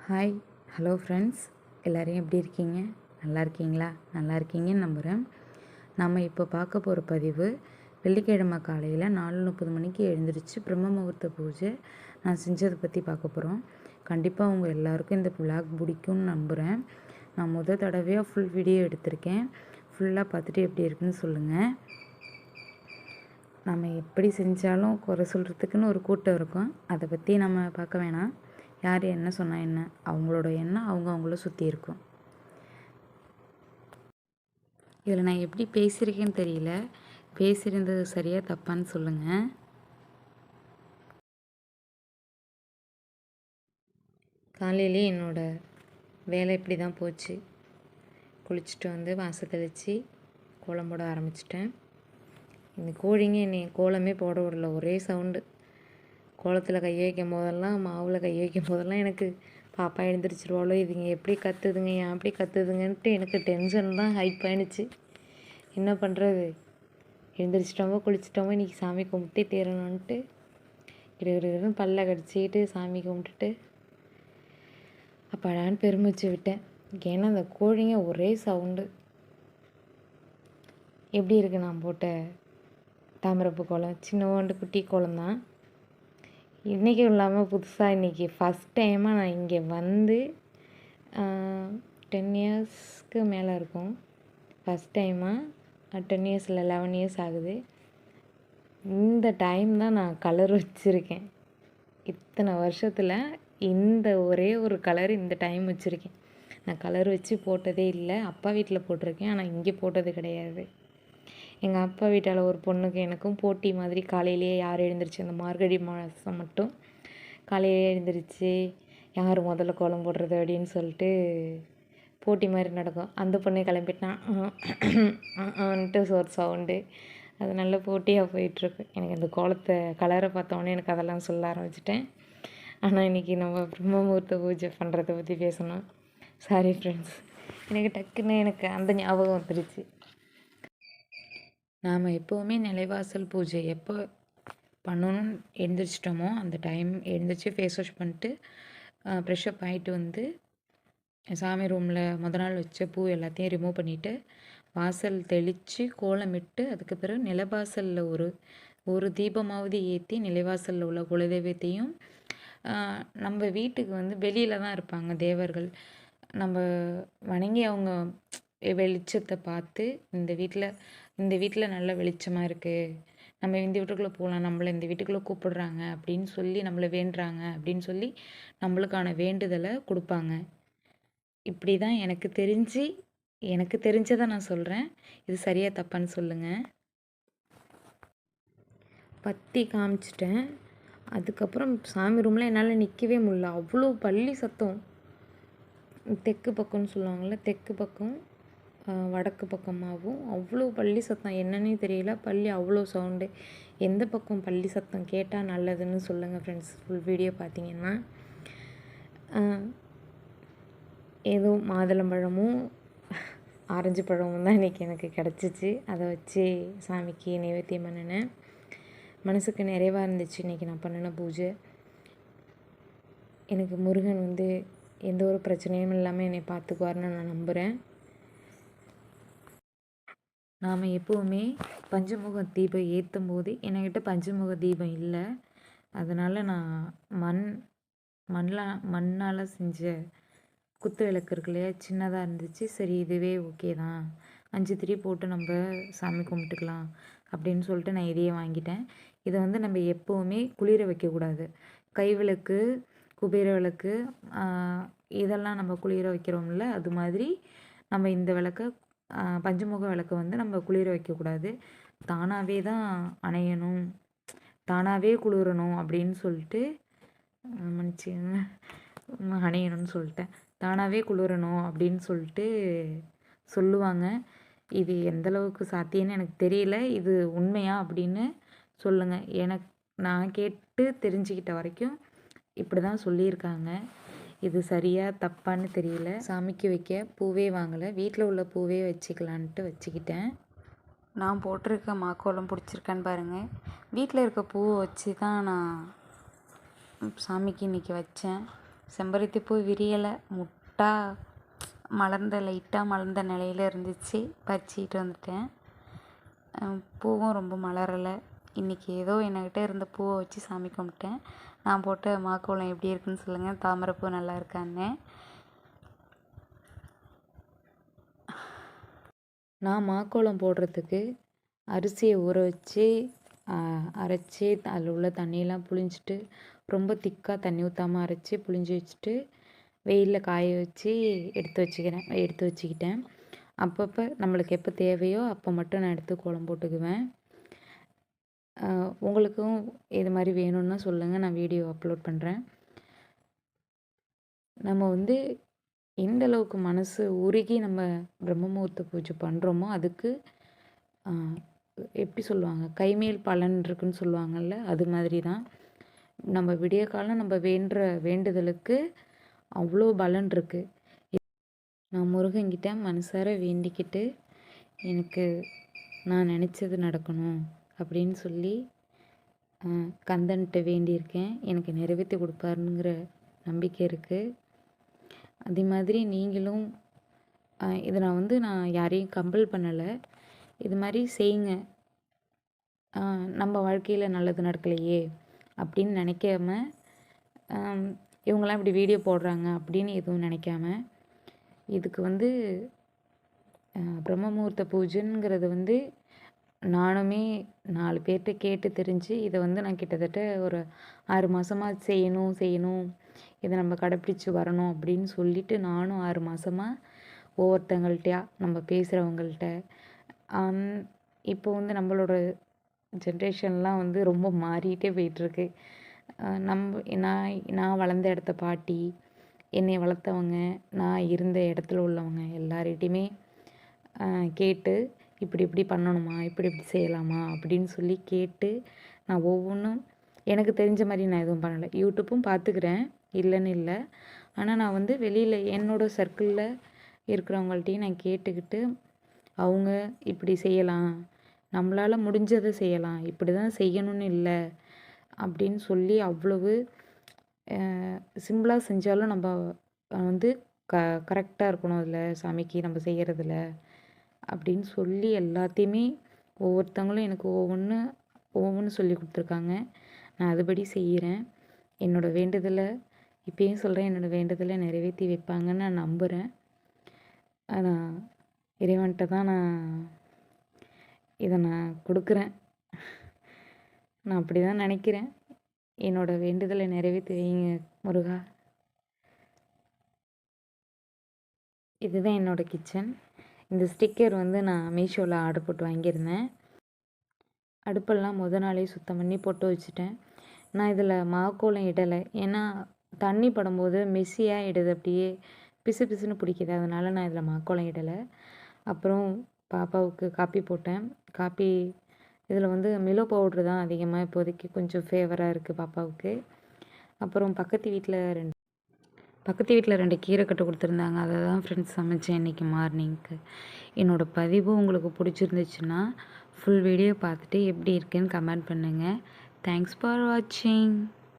Hi, hello friends, எல்லோரும் எப்படி இருக்கீங்க? நல்லா இருக்கீங்களா? நல்லா இருக்கீங்கன்னு நம்புகிறேன். நம்ம இப்போ பார்க்க போகிற பதிவு வெள்ளிக்கிழமை காலையில் 4:30 மணிக்கு எழுந்திரிச்சு பிரம்ம முகூர்த்த பூஜை நான் செஞ்சதை பற்றி பார்க்க போகிறோம். கண்டிப்பாக உங்கள் எல்லாருக்கும் இந்த விளாக் பிடிக்கும்னு நம்புகிறேன். நான் தடவையாக ஃபுல் வீடியோ எடுத்திருக்கேன். ஃபுல்லாக பார்த்துட்டு எப்படி இருக்குன்னு சொல்லுங்கள். நம்ம எப்படி செஞ்சாலும் குறை சொல்கிறதுக்குன்னு ஒரு கூட்டம் இருக்கும். அதை பற்றி நம்ம பார்க்க வேணாம். யார் என்ன சொன்னால் என்ன, அவங்களோட எண்ணம் அவங்கள சுற்றி இருக்கும். இதில் நான் எப்படி பேசியிருக்கேன்னு தெரியல. பேசியிருந்தது சரியாக தப்பான்னு சொல்லுங்கள். காலையிலே என்னோடய வேலை இப்படி தான் போச்சு. குளிச்சுட்டு வந்து வாசல் தெளித்து கோலம் போட ஆரம்பிச்சிட்டேன். இந்த கோழிங்க என்னை கோலமே போட விடல, ஒரே சவுண்டு. கோலத்தில் கை வைக்கும் போதெல்லாம், மாவில் கை வைக்கும் போதெல்லாம் எனக்கு பாப்பா எழுந்திரிச்சிருவாளோ, இதுங்க எப்படி கத்துதுங்க, ஏன் அப்படி கத்துதுங்கன்ட்டு எனக்கு டென்ஷன் தான் ஹைப் ஆயிடுச்சு. என்ன பண்ணுறது, எழுந்திரிச்சிட்டோமோ குளிச்சிட்டோமோ இன்றைக்கி சாமி கும்பிட்டே தீரணுன்ட்டு இருன்னு பல்ல கடிச்சிக்கிட்டு சாமி கும்பிட்டுட்டு அப்பாடான்னு பெருமிச்சு விட்டேன். ஏன்னா அந்த கோழிங்க ஒரே சவுண்டு. எப்படி இருக்குது நான் போட்ட தாமரப்பு கோலம்? சின்னோண்டு குட்டி கோலம் தான். இன்றைக்கும் இல்லாமல் புதுசாக இன்றைக்கி ஃபஸ்ட் டைமாக நான் இங்கே வந்து 10 இயர்ஸ்க்கு மேலே இருக்கும். ஃபஸ்ட் டைமாக 10 இயர்ஸ் இல்லை 11 இயர்ஸ் ஆகுது. இந்த டைம் தான் நான் கலர் வச்சுருக்கேன். இத்தனை வருஷத்தில் இந்த ஒரே ஒரு கலர் இந்த டைம் வச்சுருக்கேன். நான் கலர் வச்சு போட்டதே இல்லை. அப்பா வீட்டில் போட்டிருக்கேன், ஆனால் இங்கே போட்டது கிடையாது. எங்கள் அப்பா வீட்டால் ஒரு பொண்ணுக்கு எனக்கும் போட்டி மாதிரி காலையிலேயே யார் எழுந்திரிச்சு, அந்த மார்கழி மாதம் மட்டும் காலையிலே எழுந்திரிச்சு யார் முதல்ல கோலம் போடுறது அப்படின்னு சொல்லிட்டு போட்டி மாதிரி நடக்கும். அந்த பொண்ணை கிளம்பிட்டான் வந்துட்டு ஒரு சவுண்டு. அது நல்ல போட்டியாக போயிட்டுருக்கு. எனக்கு அந்த கோலத்தை கலரை பார்த்தோன்னே எனக்கு அதெல்லாம் சொல்ல ஆரம்பிச்சிட்டேன். ஆனால் இன்றைக்கி நம்ம பிரம்ம முகூர்த்த பூஜை பண்ணுறதை பற்றி பேசணும். சாரி ஃப்ரெண்ட்ஸ், எனக்கு டக்குன்னு எனக்கு அந்த ஞாபகம் வந்துருச்சு. நாம் எப்போவுமே நிலைவாசல் பூஜை எப்போ பண்ணணும்னு எழுந்திரிச்சிட்டோமோ அந்த டைம் எழுந்திரிச்சு ஃபேஸ் வாஷ் பண்ணிட்டு ஃப்ரெஷ்அப் ஆகிட்டு வந்து சாமி ரூமில் நாள் வச்ச பூ எல்லாத்தையும் ரிமூவ் பண்ணிவிட்டு வாசல் தெளித்து கோலமிட்டு அதுக்கு பிறகு நிலவாசலில் ஒரு தீபமாவது ஏற்றி நிலைவாசலில் உள்ள குலதெய்வத்தையும், நம்ம வீட்டுக்கு வந்து வெளியில் தான் இருப்பாங்க தேவர்கள், நம்ம வணங்கி அவங்க வெளிச்சத்தை பார்த்து இந்த வீட்டில் நல்ல வெளிச்சமாக இருக்குது, நம்ம இந்த வீட்டுக்குள்ளே போகலாம், நம்மளை இந்த வீட்டுக்குள்ளே கூப்பிடுறாங்க அப்படின்னு சொல்லி நம்மளை வேண்டுறாங்க அப்படின்னு சொல்லி நம்மளுக்கான வேண்டுதலை கொடுப்பாங்க. இப்படி தான் எனக்கு தெரிஞ்சதை நான் சொல்கிறேன். இது சரியாக தப்பான்னு சொல்லுங்கள். பத்தி காமிச்சிட்டேன். அதுக்கப்புறம் சாமி ரூமில் என்னால் நிற்கவே முடியல. அவ்வளோ பள்ளி சத்தம். தெற்கு பக்கம்னு சொல்லுவாங்கள்ல, தெற்கு பக்கம் வடக்கு பக்கமாகவும் அவ்வளோ பள்ளி சத்தம். என்னன்னே தெரியல, பள்ளி அவ்வளோ சவுண்டு. எந்த பக்கம் பள்ளி சத்தம் கேட்டால் நல்லதுன்னு சொல்லுங்கள் ஃப்ரெண்ட்ஸ். ஃபுல் வீடியோ பார்த்தீங்கன்னா ஏதோ மாதுளம்பழமும் ஆரஞ்சு பழமும் தான் இன்றைக்கி எனக்கு கிடச்சிச்சு. அதை வச்சு சாமிக்கு நைவேத்தியம் பண்ணினேன். மனசுக்கு நிறைவாக இருந்துச்சு இன்றைக்கி நான் பண்ணின பூஜை. எனக்கு முருகன் வந்து எந்த ஒரு பிரச்சனையும் இல்லாமல் என்னை பார்த்துக்குவார்னு நான் நம்புகிறேன். நாம் எப்போவுமே பஞ்சமுக தீபம் ஏற்றும் போது என்கிட்ட பஞ்சமுக தீபம் இல்லை. அதனால் நான் மண்ணால் செஞ்ச குத்து விளக்கு இருக்கு இல்லையா, சின்னதாக இருந்துச்சு. சரி இதுவே ஓகே தான், 5 திரி போட்டு நம்ம சாமி கும்பிட்டுக்கலாம் அப்படின்னு சொல்லிட்டு நான் இதையே வாங்கிட்டேன். இதை வந்து நம்ம எப்போவுமே குளிர வைக்கக்கூடாது. கை விளக்கு, குபேர விளக்கு, இதெல்லாம் நம்ம குளிர வைக்கிறோம்ல, அது மாதிரி நம்ம இந்த விளக்கை பஞ்சமுக விளக்கை வந்து நம்ம குளிர வைக்கக்கூடாது. தானாகவே தான் அணையணும், தானாகவே குளிரணும் அப்படின்னு சொல்லிட்டு மன்னிச்சுங்க, அணையணும்னு சொல்லிட்டேன். தானாகவே குளிரணும் அப்படின்னு சொல்லிட்டு சொல்லுவாங்க. இது எந்தளவுக்கு சாத்தியம்னு எனக்கு தெரியல. இது உண்மையா அப்படின்னு சொல்லுங்கள். நான் கேட்டு தெரிஞ்சுக்கிட்ட வரைக்கும் இப்படி தான் சொல்லியிருக்காங்க. இது சரியாக தப்பான்னு தெரியல. சாமிக்கு வைக்க பூவே வாங்கலை, வீட்டில் உள்ள பூவே வச்சுக்கலான்ட்டு வச்சுக்கிட்டேன். நான் போட்டிருக்க மாக்கோலம் பிடிச்சிருக்கான்னு பாருங்கள். வீட்டில் இருக்க பூவை வச்சு தான் நான் சாமிக்கு இன்றைக்கி வச்சேன். செம்பருத்தி பூ விரியலை, லைட்டாக மலர்ந்த நிலையில் இருந்துச்சு. பறிச்சிட்டு வந்துட்டேன். பூவும் ரொம்ப மலரலை. இன்றைக்கி ஏதோ என்கிட்ட இருந்த பூவை வச்சு சாமி கும்பிட்டேன். நான் போட்ட மாக்கோலம் எப்படி இருக்குன்னு சொல்லுங்கள். தாமரைப்பூ நல்லா இருக்கான்னு. நான் மாக்கோலம் போடுறதுக்கு அரிசியை ஊற வச்சு அரைச்சி அதில் உள்ள தண்ணியெல்லாம் புழிஞ்சிட்டு, ரொம்ப திக்காக தண்ணி ஊற்றாமல் அரைச்சி புழிஞ்சி வச்சுட்டு வெயிலில் காய வச்சு எடுத்து வச்சுக்கிட்டேன். அப்பப்போ நம்மளுக்கு எப்போ தேவையோ அப்போ மட்டும் நான் எடுத்து கோலம் போட்டுக்குவேன். உங்களுக்கும் இது மாதிரி வேணும்னா சொல்லுங்கள், நான் வீடியோ அப்லோட் பண்ணுறேன். நம்ம வந்து எந்த அளவுக்கு மனசு உருகி நம்ம பிரம்ம முகூர்த்த பூஜை பண்ணுறோமோ அதுக்கு எப்படி சொல்லுவாங்க, கைமேல் பலன் இருக்குன்னு சொல்லுவாங்கள்ல, அது மாதிரி தான். நம்ம விடிய காலம் நம்ம வேண்டுதலுக்கு அவ்வளோ பலன் இருக்குது. நான் முருகன்கிட்ட மனசார வேண்டிக்கிட்டு எனக்கு நான் நினச்சது நடக்கணும் அப்படின்னு சொல்லி கந்தன்கிட்ட வேண்டியிருக்கேன். எனக்கு நிறைவேற்றி கொடுப்பாருங்கிற நம்பிக்கை இருக்குது. அதே மாதிரி நீங்களும் இதை நான் யாரையும் கம்பல் பண்ணலை. இது மாதிரி செய்யுங்க. நம்ம வாழ்க்கையில் நல்லது நடக்கலையே அப்படின்னு நினைக்காம, இவங்களாம் இப்படி வீடியோ போடுறாங்க அப்படின்னு எதுவும் நினைக்காம, இதுக்கு பிரம்ம முகூர்த்த பூஜைங்கிறது நானுமே 4 பேர்கிட்ட கேட்டு தெரிஞ்சு இதை நான் கிட்டத்தட்ட ஒரு 6 மாதமாக செய்யணும், இதை நம்ம கடைப்பிடிச்சி வரணும் அப்படின்னு சொல்லிட்டு நானும் 6 மாதமாக ஒவ்வொருத்தங்கள்ட்டையா நம்ம பேசுகிறவங்கள்ட்ட இப்போ நம்மளோட ஜென்ரேஷன்லாம் ரொம்ப மாறிட்டே போயிட்டுருக்கு. நான் வளர்ந்த இடத்த பாட்டி, என்னை வளர்த்தவங்க, நான் இருந்த இடத்துல உள்ளவங்க எல்லார்கிட்டையுமே கேட்டு இப்படி பண்ணணுமா, இப்படி செய்யலாமா அப்படின்னு சொல்லி கேட்டு நான் ஒவ்வொன்றும் எனக்கு தெரிஞ்ச மாதிரி நான் எதுவும் பண்ணலை. யூடியூப்பும் பார்த்துக்கிறேன், இல்லைன்னு இல்லை. ஆனால் நான் வெளியில் என்னோடய சர்க்கிளில் இருக்கிறவங்கள்ட்டையும் நான் கேட்டுக்கிட்டு, அவங்க இப்படி செய்யலாம், நம்மளால் முடிஞ்சதை செய்யலாம், இப்படி தான் செய்யணும்னு இல்லை அப்படின்னு சொல்லி அவ்வளவு சிம்பிளாக செஞ்சாலும் நம்ம கரெக்டாக இருக்கணும் அதில் சாமிக்கு நம்ம செய்கிறதுல அப்படின்னு சொல்லி எல்லாத்தையுமே ஒவ்வொருத்தவங்களும் எனக்கு ஒவ்வொன்று சொல்லி கொடுத்துருக்காங்க. நான் அதுபடி செய்கிறேன். என்னோடய வேண்டுதலை இப்பயும் சொல்கிறேன், என்னோடய வேண்டுதலை நிறைவேற்றி வைப்பாங்கன்னு நான் நம்புகிறேன். ஆனால் இறைவன்கிட்ட தான் இதை நான் கொடுக்குறேன். நான் அப்படி தான் நினைக்கிறேன். என்னோடய வேண்டுதலை நிறைவேற்றி வைங்க முருகா. இதுதான் என்னோடய கிச்சன். இந்த ஸ்டிக்கர் நான் மீஷோவில் ஆர்டர் போட்டு வாங்கியிருந்தேன். அடுப்பெல்லாம் நாளே சுத்தம் பண்ணி போட்டு வச்சுட்டேன். நான் இதில் மாக்கோலம் இடலை. ஏன்னா தண்ணி படும்போது மெஸ்ஸியாக இடுது, அப்படியே பிசு பிசுன்னு பிடிக்குது. அதனால் நான் இதில் மாக்கோலம் இடலை. அப்புறம் பாப்பாவுக்கு காப்பி போட்டேன். காப்பி இதில் மிலோ பவுட்ரு தான் அதிகமாக இப்போதைக்கு கொஞ்சம் ஃபேவராக இருக்குது பாப்பாவுக்கு. அப்புறம் பக்கத்து வீட்டில் 2 கீரை கட்டு கொடுத்துருந்தாங்க. அதை தான் ஃப்ரெண்ட்ஸ் சமைச்சேன் இன்றைக்கி மார்னிங்க்கு. என்னோடய பதிவு உங்களுக்கு பிடிச்சிருந்துச்சுன்னா ஃபுல் வீடியோ பார்த்துட்டு எப்படி இருக்குன்னு கமெண்ட் பண்ணுங்கள். தேங்க்ஸ் ஃபார் வாட்சிங்.